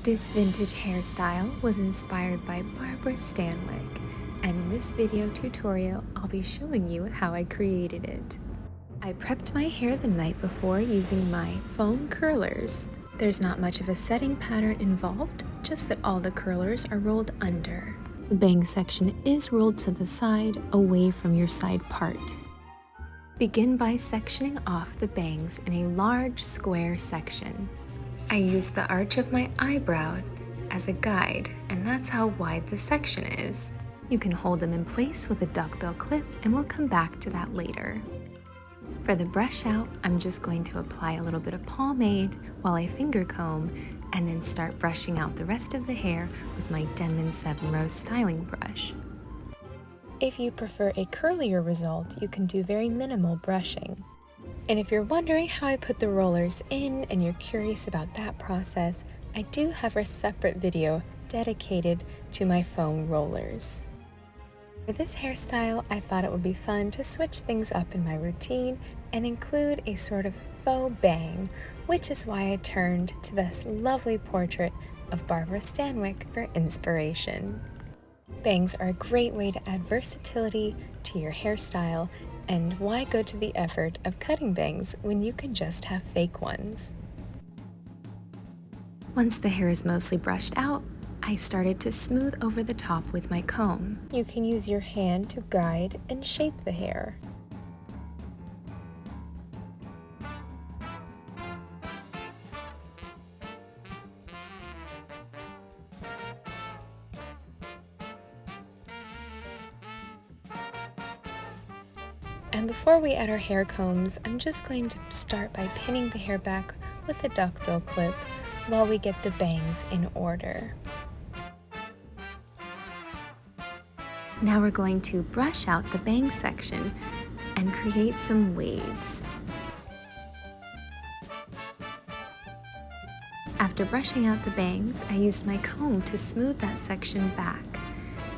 This vintage hairstyle was inspired by Barbara Stanwyk, and in this video tutorial, I'll be showing you how I created it. I prepped my hair the night before using my foam curlers. There's not much of a setting pattern involved, just that all the curlers are rolled under. The bang section is rolled to the side, away from your side part. Begin by sectioning off the bangs in a large square section. I used the arch of my eyebrow as a guide, and that's how wide the section is. You can hold them in place with a duckbill clip, and we'll come back to that later. For the brush out, I'm just going to apply a little bit of pomade while I finger comb, and then start brushing out the rest of the hair with my Denman 7-row styling brush. If you prefer a curlier result, you can do very minimal brushing. And if you're wondering how I put the rollers in and you're curious about that process, I do have a separate video dedicated to my foam rollers. For this hairstyle, I thought it would be fun to switch things up in my routine and include a sort of faux bang, which is why I turned to this lovely portrait of Barbara Stanwyk for inspiration. Bangs are a great way to add versatility to your hairstyle, and why go to the effort of cutting bangs when you can just have fake ones? Once the hair is mostly brushed out, I started to smooth over the top with my comb. You can use your hand to guide and shape the hair. And before we add our hair combs, I'm just going to start by pinning the hair back with a duckbill clip while we get the bangs in order. Now we're going to brush out the bang section and create some waves. After brushing out the bangs, I used my comb to smooth that section back,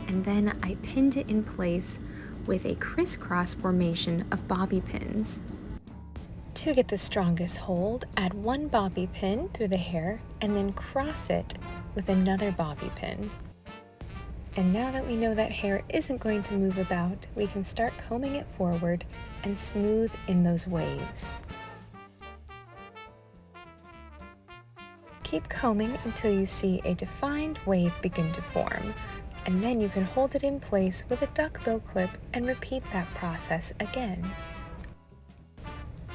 and then I pinned it in place with a crisscross formation of bobby pins. To get the strongest hold, add one bobby pin through the hair and then cross it with another bobby pin. And now that we know that hair isn't going to move about, we can start combing it forward and smooth in those waves. Keep combing until you see a defined wave begin to form, and then you can hold it in place with a duckbill clip and repeat that process again.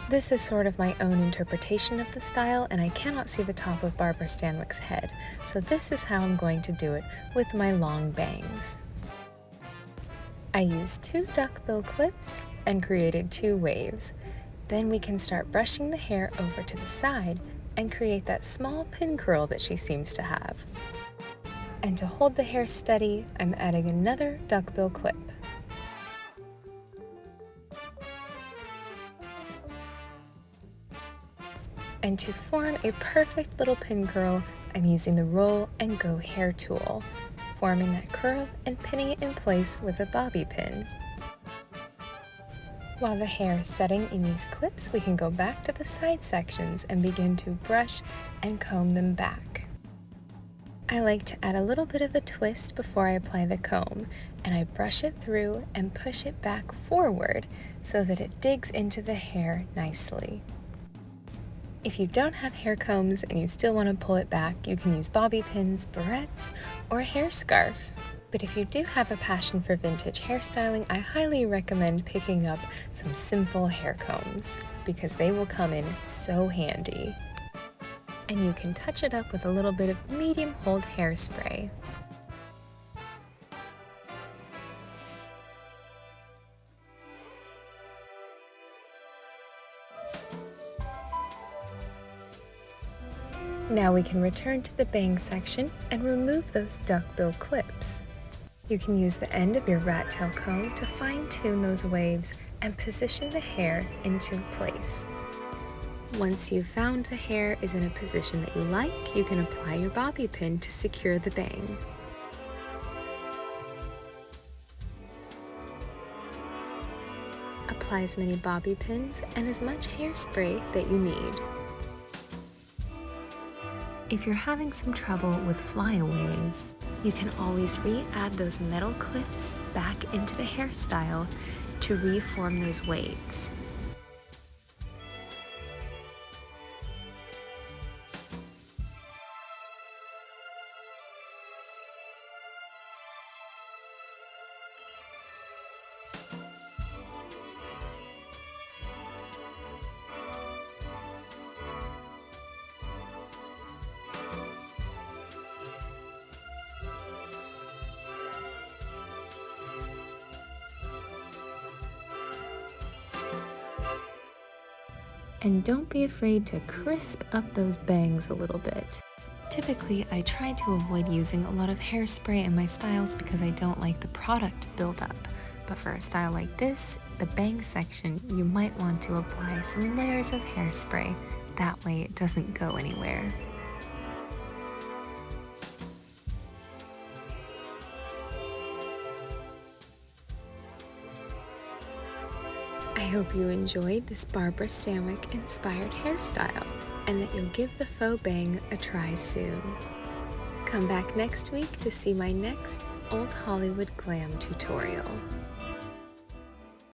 This is sort of my own interpretation of the style, and I cannot see the top of Barbara Stanwyk's head, so this is how I'm going to do it with my long bangs. I used 2 duckbill clips and created 2 waves. Then we can start brushing the hair over to the side and create that small pin curl that she seems to have. And to hold the hair steady, I'm adding another duckbill clip. And to form a perfect little pin curl, I'm using the Roll and Go hair tool, forming that curl and pinning it in place with a bobby pin. While the hair is setting in these clips, we can go back to the side sections and begin to brush and comb them back. I like to add a little bit of a twist before I apply the comb, and I brush it through and push it back forward so that it digs into the hair nicely. If you don't have hair combs and you still want to pull it back, you can use bobby pins, barrettes, or a hair scarf. But if you do have a passion for vintage hairstyling, I highly recommend picking up some simple hair combs because they will come in so handy. And you can touch it up with a little bit of medium hold hairspray. Now we can return to the bang section and remove those duckbill clips. You can use the end of your rat tail comb to fine-tune those waves and position the hair into place. Once you've found the hair is in a position that you like, you can apply your bobby pin to secure the bang. Apply as many bobby pins and as much hairspray that you need. If you're having some trouble with flyaways, you can always re-add those metal clips back into the hairstyle to reform those waves. And don't be afraid to crisp up those bangs a little bit. Typically, I try to avoid using a lot of hairspray in my styles because I don't like the product buildup. But for a style like this, the bang section, you might want to apply some layers of hairspray. That way it doesn't go anywhere. I hope you enjoyed this Barbara Stanwyk inspired hairstyle and that you'll give the faux bang a try soon. Come back next week to see my next Old Hollywood glam tutorial.